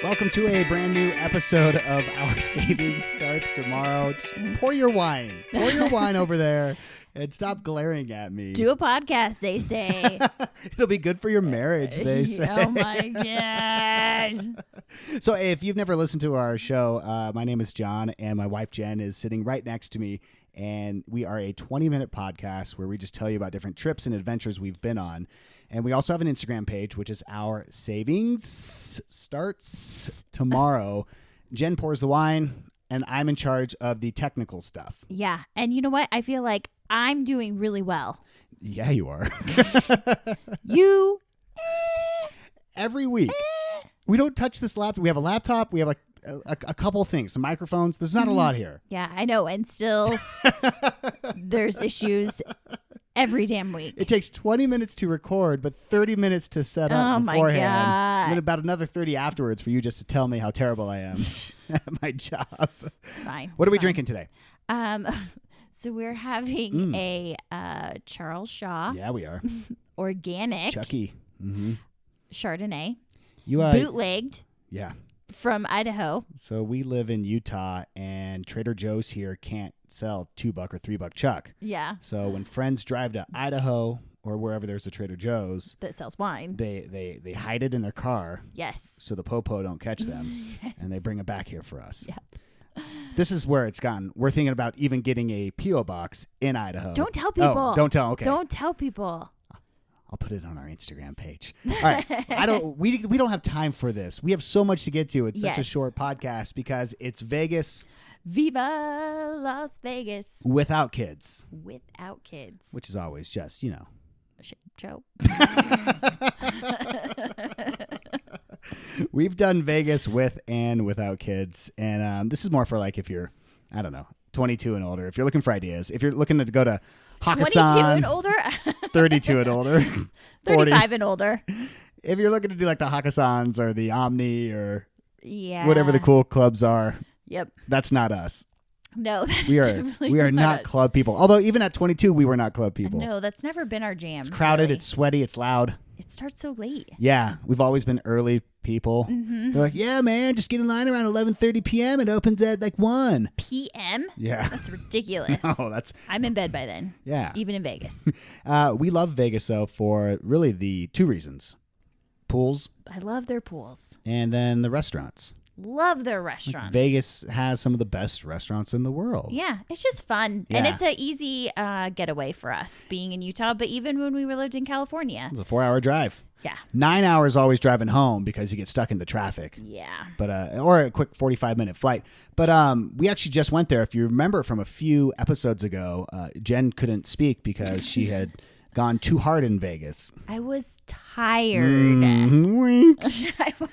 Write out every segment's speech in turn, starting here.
Welcome to a brand new episode of Our Savings Starts Tomorrow. Just pour your wine. Pour your wine over there and stop glaring at me. Do a podcast, they say. It'll be good for your marriage, they say. Oh, my God. So if you've never listened to our show, my name is Jon, and my wife Jen is sitting right next to me. And we are a 20-minute podcast where we just tell you about different trips and adventures we've been on. And we also have an Instagram page, which is Our Savings Starts Tomorrow. Jen pours the wine, and I'm in charge of the technical stuff. Yeah. And you know what? I feel like I'm doing really well. Yeah, you are. You? Every week. We don't touch this laptop. We have a laptop. We have like a couple things, some microphones. There's not a lot here. Yeah, I know. And still, there's issues every damn week. It takes 20 minutes to record, but 30 minutes to set up beforehand. God. And then about another 30 afterwards for you just to tell me how terrible I am at my job. It's fine. What are we drinking today? So we're having a Charles Shaw Yeah, we are. organic Chucky. Mm-hmm. Chardonnay, You bootlegged Yeah. from Idaho. So we live in Utah, and Trader Joe's here can't sell $2 or $3 Chuck. Yeah. So when friends drive to Idaho or wherever there's a Trader Joe's, That sells wine. they hide it in their car Yes. so the popo don't catch them, and they bring it back here for us. Yeah. This is where it's gone. We're thinking about even getting a P.O. box in Idaho. Don't tell people. Oh, don't tell. Okay. Don't tell people. I'll put it on our Instagram page. All right. We don't have time for this. We have so much to get to. It's such a Yes. short podcast because it's Vegas Viva Las Vegas. without kids, Without kids. which is always just, you know. Shit show. We've done Vegas with and without kids. And this is more for like if you're, I don't know, 22 and older. If you're looking for ideas. If you're looking to go to Hakkasan. 22 and older? 32 and older. 40. 35 and older. If you're looking to do like the Hakkasans or the Omni or Yeah. whatever the cool clubs are, Yep. that's not us. No, that's We definitely are not us. club people. Although even at 22, we were not club people. No, that's never been our jam. It's crowded. really. It's sweaty. It's loud. It starts so late. Yeah, we've always been early people. Mm-hmm. They're like, yeah, man, just get in line around 11:30 p.m. It opens at like 1. PM? Yeah. That's ridiculous. Oh, that's I'm in bed by then. yeah. Even in Vegas. We love Vegas though for really the two reasons: pools I love their pools. and then the restaurants. Love their Like, restaurants. Vegas has some of the best restaurants in the world. Yeah, it's just fun. And Yeah. it's an easy getaway for us being in Utah, but even when we lived in California. It's a 4-hour drive. Yeah. 9 hours always driving home because you get stuck in the traffic. Yeah. But or a quick 45-minute flight. But we actually just went there. If you remember from a few episodes ago, Jen couldn't speak because she had gone too hard in Vegas. I was tired. Mhm, wink. I was.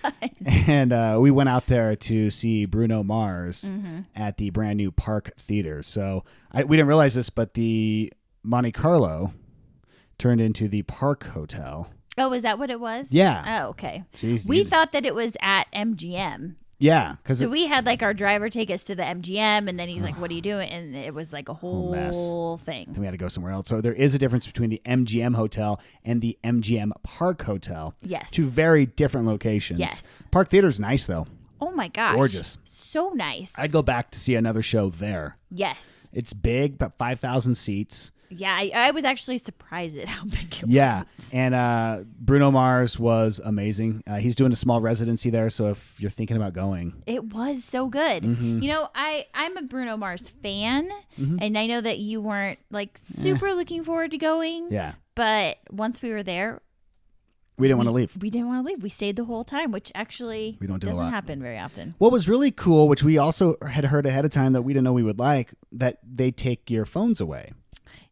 And we went out there to see Bruno Mars Mm-hmm. at the brand new Park Theater. So we didn't realize this, but the Monte Carlo turned into the Park Hotel. Oh, is that what it was? Yeah. Oh, okay. So We thought that it was at MGM. yeah, because So we had like our driver take us to the MGM, and then he's like, "What are you doing?" And it was like a mess. whole thing. then we had to go somewhere else. So there is a difference between the MGM Hotel and the MGM Park Hotel. Yes. Two very different locations. Yes. Park Theater's nice though. Oh my gosh. Gorgeous. So nice. I'd go back to see another show there. Yes. It's big, about 5,000 seats. Yeah, I was actually surprised at how big it Yeah, was. and Bruno Mars was amazing. He's doing a small residency there, so if you're thinking about going, It was so good. Mm-hmm. You know, I'm a Bruno Mars fan, and I know that you weren't like super looking forward to going. yeah, But once we were there, we didn't want to leave. we didn't want to leave. We stayed the whole time, which actually We don't do a doesn't lot. happen very often. What was really cool, which we also had heard ahead of time that we didn't know we would like, that they take your phones away.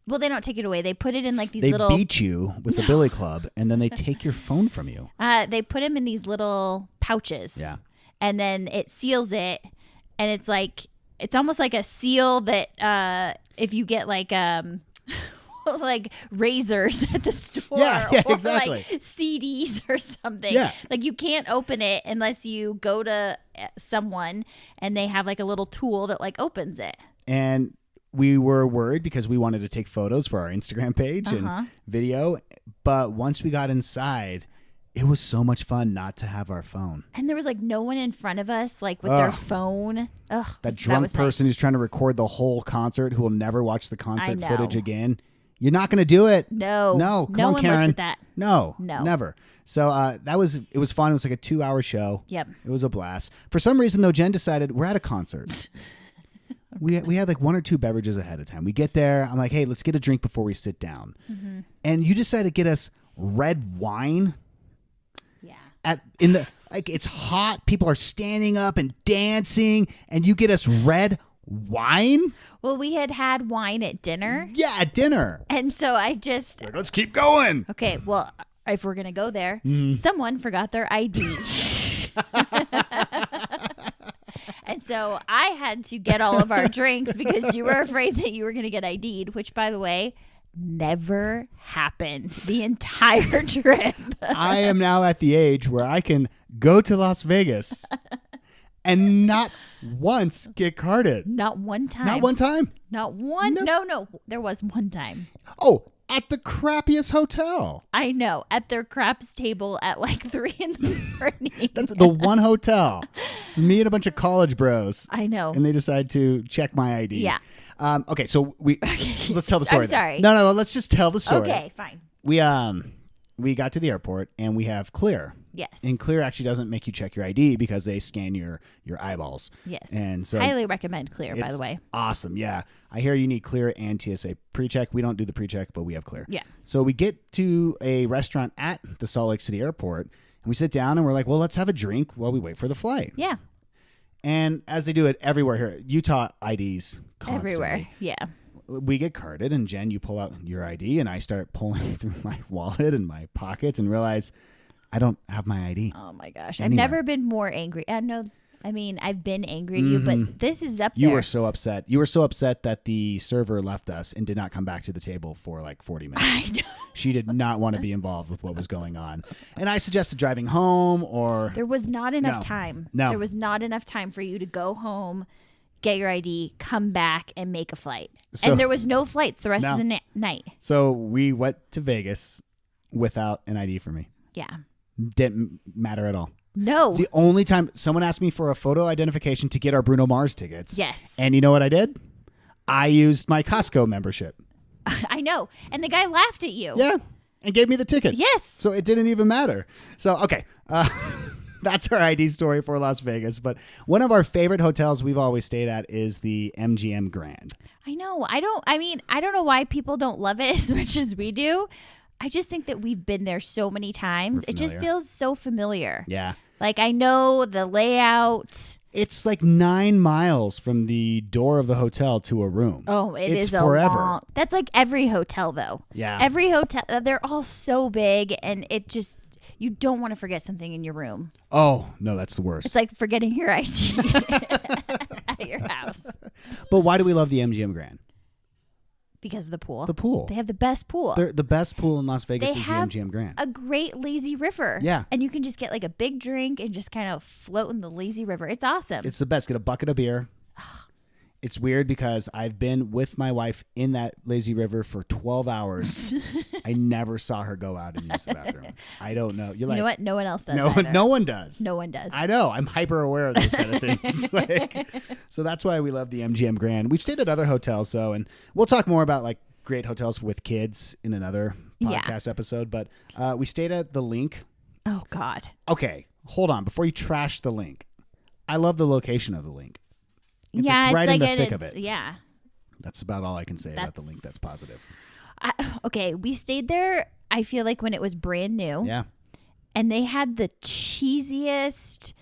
Well, they don't take it away. They put it in like these They little. beat you with the billy club, and then they take your phone from you. They put them in these little pouches. Yeah. And then it seals it, and it's like it's almost like a seal that if you get like like razors at the store Yeah, or exactly. like CDs or something. Yeah. Like you can't open it unless you go to someone and they have like a little tool that like opens it. And we were worried because we wanted to take photos for our Instagram page and video. But once we got inside, It was so much fun not to have our phone. And there was like no one in front of us, like with their phone. Ugh, that drunk person who's trying to record the whole concert who will never watch the concert footage again. You're not going to do it. No. Come no on, one Karen. looks at that. No, never. So it was fun. It was like a 2-hour show. Yep. It was a blast. For some reason, though, Jen decided we're at a concert. We had like 1 or 2 beverages ahead of time. We get there. I'm like, hey, let's get a drink before we sit down. Mm-hmm. And you decided to get us red wine. Yeah. It's hot. People are standing up and dancing, and you get us red wine. Well, we had wine at dinner. Yeah, at dinner. And so I just like, let's keep going. Okay, well, if we're gonna go there, someone forgot their ID. And so I had to get all of our drinks because you were afraid that you were going to get ID'd, which, by the way, never happened the entire trip. I am now at the age where I can go to Las Vegas and not once get carded. Not one time. Not one time. Not one. No. There was one time. Oh, at the crappiest hotel. I know. At their craps table at like 3 a.m. That's the one hotel. It's me and a bunch of college bros. I know. And they decide to check my ID. Yeah. Okay, so let's tell the story. I'm sorry. No, let's just tell the story. Okay, fine. We got to the airport and we have Clear. Yes. And Clear actually doesn't make you check your ID because they scan your eyeballs. Yes. And so highly recommend Clear, by the way. Awesome. Yeah. I hear you need Clear and TSA pre-check. We don't do the pre-check, but we have Clear. Yeah. So we get to a restaurant at the Salt Lake City airport and we sit down and we're like, well, let's have a drink while we wait for the flight. Yeah. And as they do it everywhere here, Utah IDs constantly. Everywhere. Yeah. We get carded and Jen, you pull out your ID and I start pulling through my wallet and my pockets and realize I don't have my ID. Oh my gosh. Anywhere. I've never been more angry. I've been angry at you, but this is up there. You were so upset. You were so upset that the server left us and did not come back to the table for like 40 minutes. I know. She did not want to be involved with what was going on. And I suggested driving home or... There was not enough time. No. There was not enough time for you to go home, get your ID, come back, and make a flight. And there was no flights the rest of the night. So we went to Vegas without an ID for me. Yeah. Didn't matter at all. No. The only time someone asked me for a photo identification to get our Bruno Mars tickets. Yes. And you know what I did? I used my Costco membership. I know. And the guy laughed at you. Yeah. And gave me the tickets. Yes. So it didn't even matter. So, okay. That's our ID story for Las Vegas. But one of our favorite hotels we've always stayed at is the MGM Grand. I know. I don't know why people don't love it as much as we do. I just think that we've been there so many times. It just feels so familiar. Yeah. Like I know the layout. It's like 9 miles from the door of the hotel to a room. Oh, it's forever. A long. That's like every hotel, though. Yeah. Every hotel, they're all so big, and it just you don't want to forget something in your room. Oh no, that's the worst. It's like forgetting your ID at your house. But why do we love the MGM Grand? Because of the pool. The pool. They have the best pool. The best pool in Las Vegas is the MGM Grand. A great lazy river. Yeah. And you can just get like a big drink and just kind of float in the lazy river. It's awesome. It's the best. Get a bucket of beer. It's weird because I've been with my wife in that lazy river for 12 hours. I never saw her go out and use the bathroom. I don't know. You know what? No one else does. No one does. No one does. I know. I'm hyper aware of those kind of things. So that's why we love the MGM Grand. We've stayed at other hotels, though, and we'll talk more about like great hotels with kids in another podcast episode. But we stayed at the Link. Oh, God. Okay. Hold on. Before you trash the Link, I love the location of the Link. It's yeah, like right it's in like the thick of it. Yeah. That's about all I can say about the Link that's positive. Okay, we stayed there, I feel like, when it was brand new. Yeah. And they had the cheesiest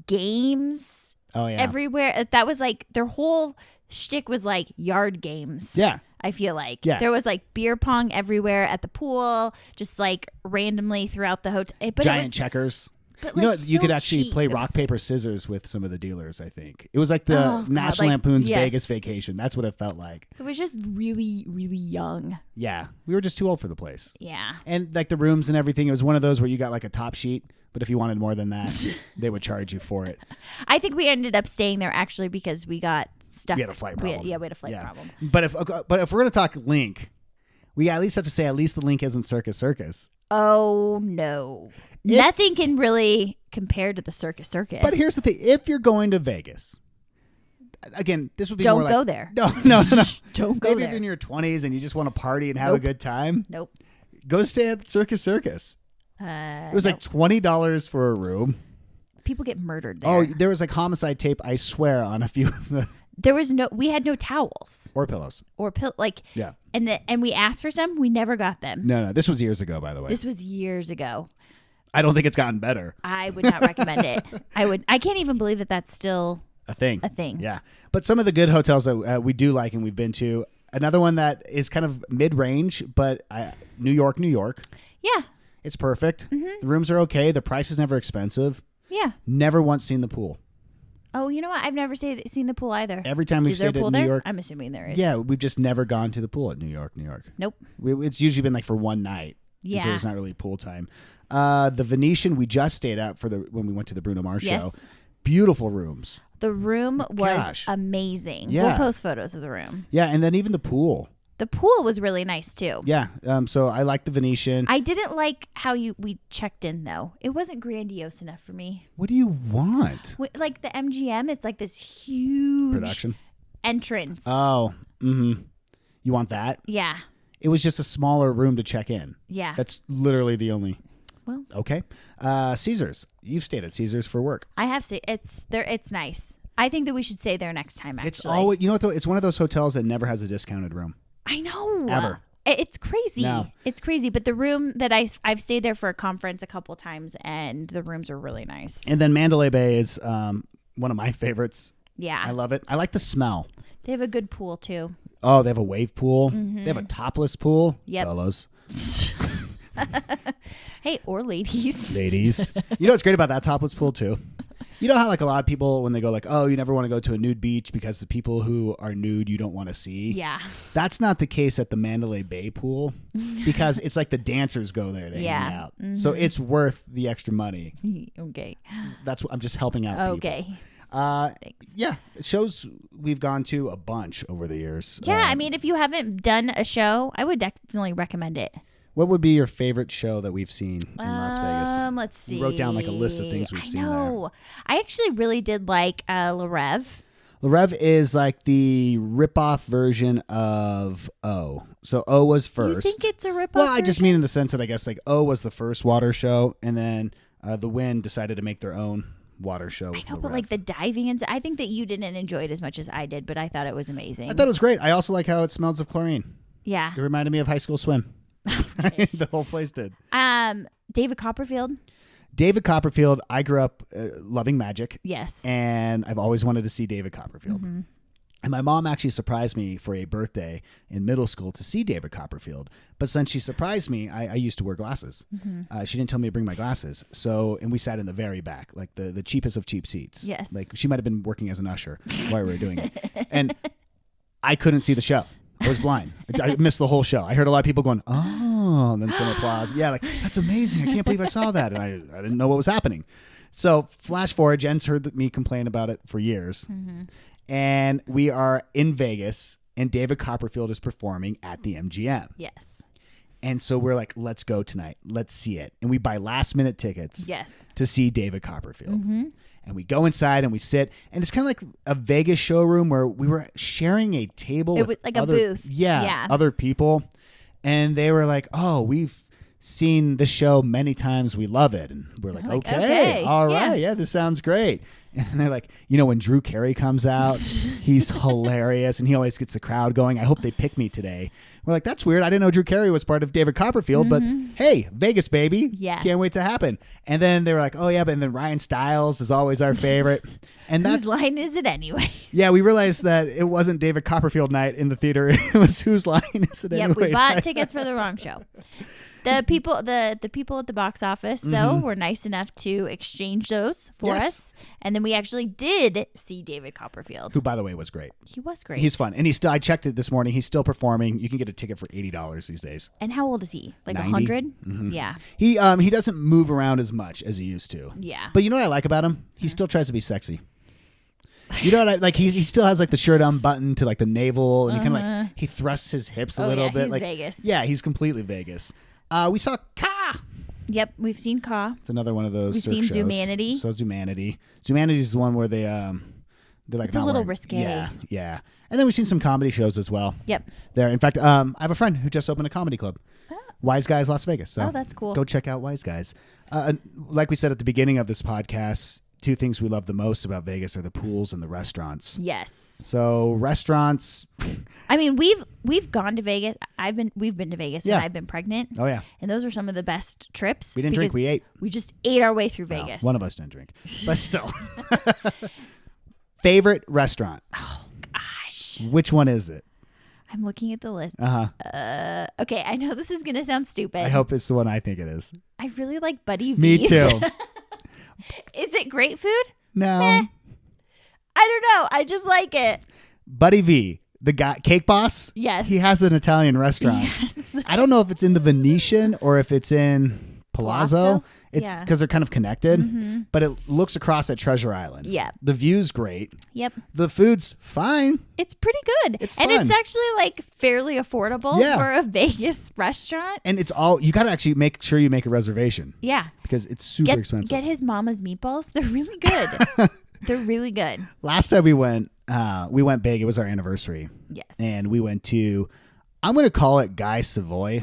games everywhere. That was like their whole shtick was like yard games. Yeah. I feel like. Yeah. There was like beer pong everywhere at the pool, just like randomly throughout the hotel. Giant checkers. But you know, like you could so actually cheap. play rock, paper, scissors with some of the dealers, I think. It was like the National Lampoon's Vegas Vacation. That's what it felt like. It was just really, really young. Yeah. We were just too old for the place. Yeah. And like the rooms and everything, it was one of those where you got like a top sheet, but if you wanted more than that, they would charge you for it. I think we ended up staying there actually because we got stuck. We had a flight problem. We had a flight problem. But if we're going to talk Link, we at least have to say at least the Link isn't Circus Circus. Oh, no. Nothing can really compare to the Circus. But here's the thing. If you're going to Vegas, again, this would be more like... Don't go there. No. Don't go Maybe there. if you're in your 20s and you just want to party and have a good time. Nope. Go stay at the Circus. It was like $20 for a room. People get murdered there. Oh, there was like homicide tape, I swear, on a few of the... We had no towels. Or pillows. Yeah. And we asked for some. We never got them. No. This was years ago, by the way. This was years ago. I don't think it's gotten better. I would not recommend it. I can't even believe that that's still a thing. Yeah. But some of the good hotels that we do like and we've been to, another one that is kind of mid-range, but New York. Yeah. It's perfect. Mm-hmm. The rooms are okay. The price is never expensive. Yeah. Never once seen the pool. Oh, you know what? I've never seen the pool either. Every time we've stayed at New York. I'm assuming there is. Yeah, we've just never gone to the pool at New York. Nope. It's usually been like for one night. Yeah. So it's not really pool time. The Venetian we just stayed at when we went to the Bruno Mars show. Beautiful rooms. The room was amazing. Yeah. We'll post photos of the room. Yeah, and then even the pool. The pool was really nice too. Yeah. So I like the Venetian. I didn't like how we checked in though. It wasn't grandiose enough for me. What do you want? Like the MGM, it's like this huge production entrance. Oh, mm-hmm. You want that? Yeah. It was just a smaller room to check in. Yeah. That's literally the only. Well. Okay. Caesars. You've stayed at Caesars for work. I have stayed. It's nice. I think that we should stay there next time. Actually, it's always, you know what though? It's one of those hotels that never has a discounted room. I know. Ever. It's crazy. No. It's crazy. But the room that I've stayed there for a conference a couple times, and the rooms are really nice. And then Mandalay Bay is one of my favorites. Yeah. I love it. I like the smell. They have a good pool too. Oh, they have a wave pool. Mm-hmm. They have a topless pool. Yep. Fellows. Hey, or ladies. Ladies. You know what's great about that topless pool too? You know how like a lot of people when they go like, oh, you never want to go to a nude beach because the people who are nude you don't want to see. Yeah. That's not the case at the Mandalay Bay pool because it's like the dancers go there to hang out. Mm-hmm. So it's worth the extra money. Okay. That's what I'm just helping out people. Okay. Yeah, shows we've gone to a bunch over the years. Yeah, I mean, if you haven't done a show, I would definitely recommend it. What would be your favorite show that we've seen in Las Vegas? Let's see. We wrote down like a list of things we've seen there. I actually really did like Le Rev. Le Rev is like the rip-off version of O. So O was first. You think it's a rip-off Well, I just mean in the sense that I guess like O was the first water show, and then The Wind decided to make their own water show. I know, but like the diving and I think that you didn't enjoy it as much as I did, but I thought it was amazing. I thought it was great. I also like how it smells of chlorine. Yeah. It reminded me of High School Swim. The whole place did. David Copperfield. David Copperfield, I grew up loving magic. Yes. And I've always wanted to see David Copperfield. Mm-hmm. And my mom actually surprised me for a birthday in middle school to see David Copperfield. But since she surprised me, I used to wear glasses. Mm-hmm. She didn't tell me to bring my glasses. And we sat in the very back, like the cheapest of cheap seats. Yes. Like she might have been working as an usher while we were doing it. And I couldn't see the show. I was blind. I missed the whole show. I heard a lot of people going, oh, and then some applause. Yeah, like, that's amazing. I can't believe I saw that. And I didn't know what was happening. So flash forward, Jen's heard me complain about it for years. Mm-hmm. And we are in Vegas, and David Copperfield is performing at the MGM. Yes. And so we're like, let's go tonight. Let's see it. And we buy last-minute tickets to see David Copperfield. Mm-hmm. And we go inside and we sit, and it's kind of like a Vegas showroom where we were sharing a table with was like other, a booth. Yeah, other people. And they were like, oh, we've seen the show many times. We love it. And we're like, okay, all right. Yeah, this sounds great. And they're like, when Drew Carey comes out, he's hilarious, and he always gets the crowd going. I hope they pick me today. We're like, that's weird. I didn't know Drew Carey was part of David Copperfield, but hey, Vegas, baby. Yeah. Can't wait to happen. And then they were like, oh, yeah, but then Ryan Stiles is always our favorite. And whose line is it anyway? Yeah, we realized that it wasn't David Copperfield night in the theater. It was whose line is it anyway? Yep, we bought tickets for the wrong show. The people, the people at the box office, though, were nice enough to exchange those for us, and then we actually did see David Copperfield, who, by the way, was great. He was great. He's fun, and he's still. I checked it this morning. He's still performing. You can get a ticket for $80 these days. And how old is he? Like 90? 100? Mm-hmm. Yeah. He doesn't move around as much as he used to. Yeah. But you know what I like about him? He still tries to be sexy. You know what I like? He still has like the shirt unbuttoned to like the navel, and he kind of like he thrusts his hips a little bit. He's like Vegas. Yeah, he's completely Vegas. We saw Ka. Yep, we've seen Caw. It's another one of those. We've Cirque seen shows. Zumanity. So Zumanity. Zumanity is the one where they're like It's a not little wearing- risque. Yeah. And then we've seen some comedy shows as well. Yep. There. In fact, I have a friend who just opened a comedy club. Wise Guys Las Vegas. So Oh, that's cool. Go check out Wise Guys. Like we said at the beginning of this podcast, two things we love the most about Vegas are the pools and the restaurants. Yes. So restaurants. I mean, we've gone to Vegas. We've been to Vegas when I've been pregnant. Oh yeah. And those are some of the best trips. We didn't drink. We ate. We just ate our way through Well, Vegas. one of us didn't drink, but still. Favorite restaurant? Oh gosh. Which one is it? I'm looking at the list. Okay, I know this is gonna sound stupid. I hope it's the one I think it is. I really like Buddy V's. Me too. Is it great food? No. I don't know. I just like it. Buddy V, the guy, Cake Boss. Yes. He has an Italian restaurant. Yes. I don't know if it's in the Venetian or if it's in Palazzo. It's Yeah. because they're kind of connected, Mm-hmm. but it looks across at Treasure Island. Yeah. The view's great. Yep. The food's fine. It's pretty good. It's and fun. it's actually like fairly affordable Yeah. for a Vegas restaurant. And it's all, you got to actually make sure you make a reservation Yeah. because it's super expensive. Get his mama's meatballs. They're really good. They're really good. Last time we went big. It was our anniversary. Yes. And we went to, I'm going to call it Guy Savoy,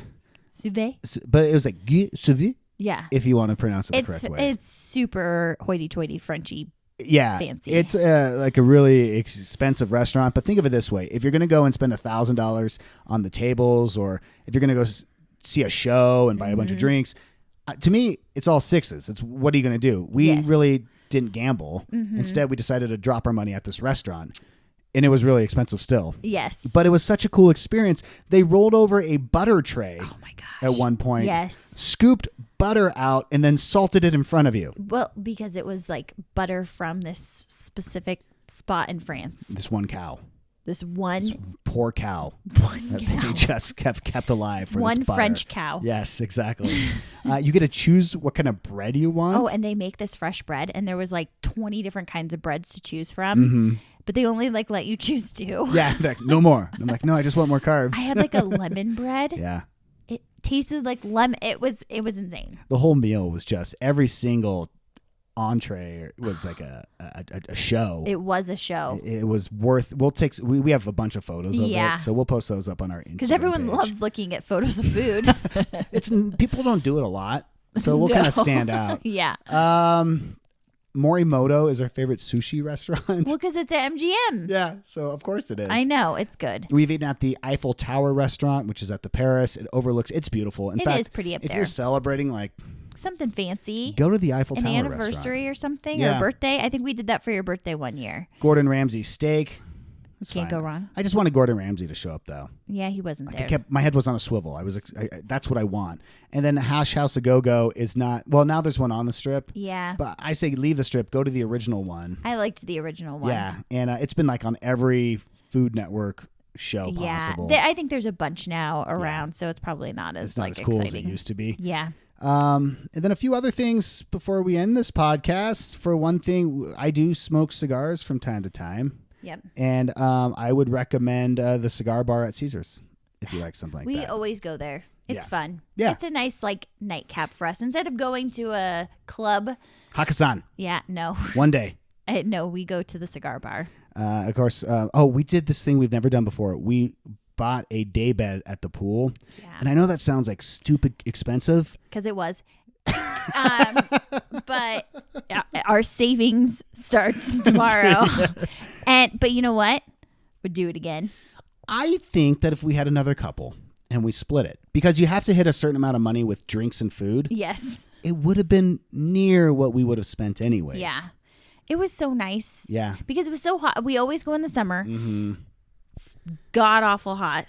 Suve? but it was like Guy Savoy, Yeah. if you want to pronounce it the It's correct way. it's super hoity-toity Frenchy. Yeah, fancy. It's like a really expensive restaurant, but think of it this way: if you're going to go and spend $1,000 on the tables, or if you're going to go see a show and buy a bunch of drinks, to me, it's all sixes. It's what are you going to do? We Yes. really didn't gamble. Instead, we decided to drop our money at this restaurant, and it was really expensive still. Yes. But it was such a cool experience. They rolled over a butter tray Oh my gosh. at one point. Yes. Scooped butter out and then salted it in front of you. Well, because it was like butter from this specific spot in France. This one cow. This one Poor cow. one That cow. they just kept alive This for one this butter. French cow. Yes, exactly. You get to choose what kind of bread you want. Oh, and they make this fresh bread, and there was like 20 different kinds of breads to choose from, Mm-hmm. but they only like let you choose two. Yeah, like, no more. I'm like, no, I just want more carbs. I had like a lemon bread. Yeah. It tasted like lemon. It was insane. The whole meal was just every single entree was like a show. It was a show It was worth. We have a bunch of photos of Yeah. it, so we'll post those up on our Instagram because everyone page. loves looking at photos of food. It's people don't do it a lot, so we'll kind of No. stand out. Yeah. Morimoto is our favorite sushi restaurant. Well, because it's at MGM. Yeah, so of course it is. I know it's good. We've eaten at the Eiffel Tower restaurant, which is at the Paris. It overlooks. It's beautiful. In It fact, is pretty up if there. you're celebrating, like, Something fancy. go to the Eiffel An Tower anniversary restaurant. or something, Yeah. or a birthday. I think we did that for your birthday one year. Gordon Ramsay steak. That's Can't fine. go wrong. I just wanted Gordon Ramsay to show up though. Yeah, he wasn't Like, there. my head was on a swivel. That's what I want. And then Hash House A Go Go is not. Well, now there's one on the Strip, Yeah. but I say leave the Strip. Go to the original one. I liked the original one. Yeah, and it's been like on every Food Network show Yeah. possible. I think there's a bunch now around, so it's probably not as It's not like as cool exciting. as it used to be. Yeah. And then a few other things before we end this podcast. For one thing, I do smoke cigars from time to time. Yep. And I would recommend the cigar bar at Caesars if you like something like We that. always go there. It's Yeah. fun. Yeah. It's a nice like nightcap for us. Instead of going to a club. Hakkasan, Yeah, no. one day. No, we go to the cigar bar. Of course. We did this thing we've never done before. We bought a day bed at the pool. Yeah. And I know that sounds like stupid expensive. Because it was. But our savings starts tomorrow. But you know what? Would do it again. I think that if we had another couple and we split it, because you have to hit a certain amount of money with drinks and food, Yes. it would have been near what we would have spent anyways. Yeah. It was so nice. Yeah. Because it was so hot. We always go in the summer. Mm-hmm. God awful hot.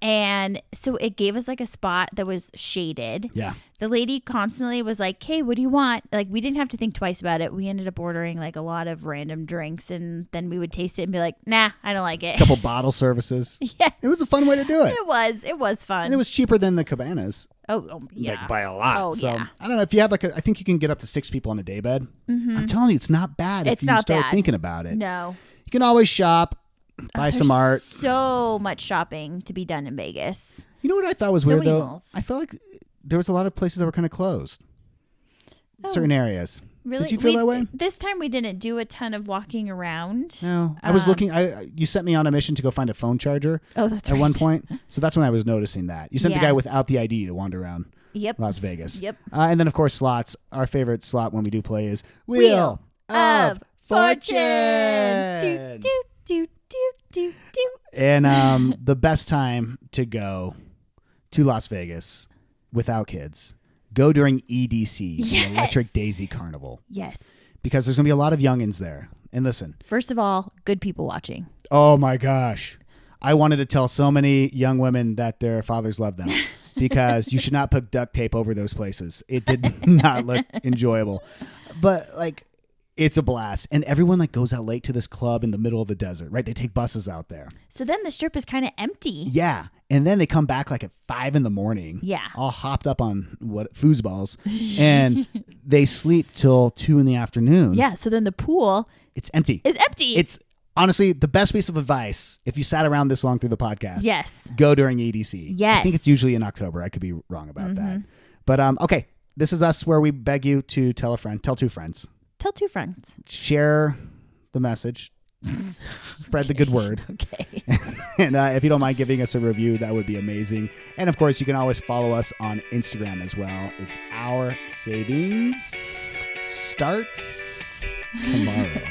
And so it gave us like a spot that was shaded. Yeah. The lady constantly was like, hey, what do you want? Like, we didn't have to think twice about it. We ended up ordering like a lot of random drinks, and then we would taste it and be like, nah, I don't like it. Couple bottle services. Yeah. It was a fun way to do it. It was fun. And it was cheaper than the cabanas. oh yeah. Like by a lot. Oh, so yeah. I don't know if you have I think you can get up to 6 people on a day bed. I'm telling you, it's not bad if It's you not start bad. thinking about it. No. You can always shop, buy some There's art. So much shopping to be done in Vegas. You know what I thought was So weird many though? malls. I felt like there was a lot of places that were kind of closed. certain areas. Really? Did you feel that way? This time we didn't do a ton of walking around. No, I was looking. You sent me on a mission to go find a phone charger. Oh, that's at right. one point. So that's when I was noticing that. You sent the Yeah. guy without the ID to wander around Yep. Las Vegas. Yep. And then, of course, slots. Our favorite slot when we do play is Wheel of Fortune. Fortune. Do. And the best time to go to Las Vegas without kids, go during EDC, Yes. the Electric Daisy Carnival, Yes. because there's going to be a lot of youngins there. And listen. First of all, good people watching. Oh, my gosh. I wanted to tell so many young women that their fathers love them because you should not put duct tape over those places. It did not look enjoyable. But, like, it's a blast. And everyone, like, goes out late to this club in the middle of the desert, right? They take buses out there. So then the strip is kind of empty. Yeah. And then they come back, like, at 5 a.m. Yeah. All hopped up on foosballs. And they sleep till 2 p.m. Yeah. So then the pool It's empty. is empty. It's honestly the best piece of advice if you sat around this long through the podcast. Yes. Go during EDC. Yes. I think it's usually in October. I could be wrong about that. But okay, this is us where we beg you to tell a friend, tell 2 friends, Tell 2 friends. share the message, spread the good word. Okay. And if you don't mind giving us a review, that would be amazing. And of course, you can always follow us on Instagram as well. It's Our Savings Starts Tomorrow.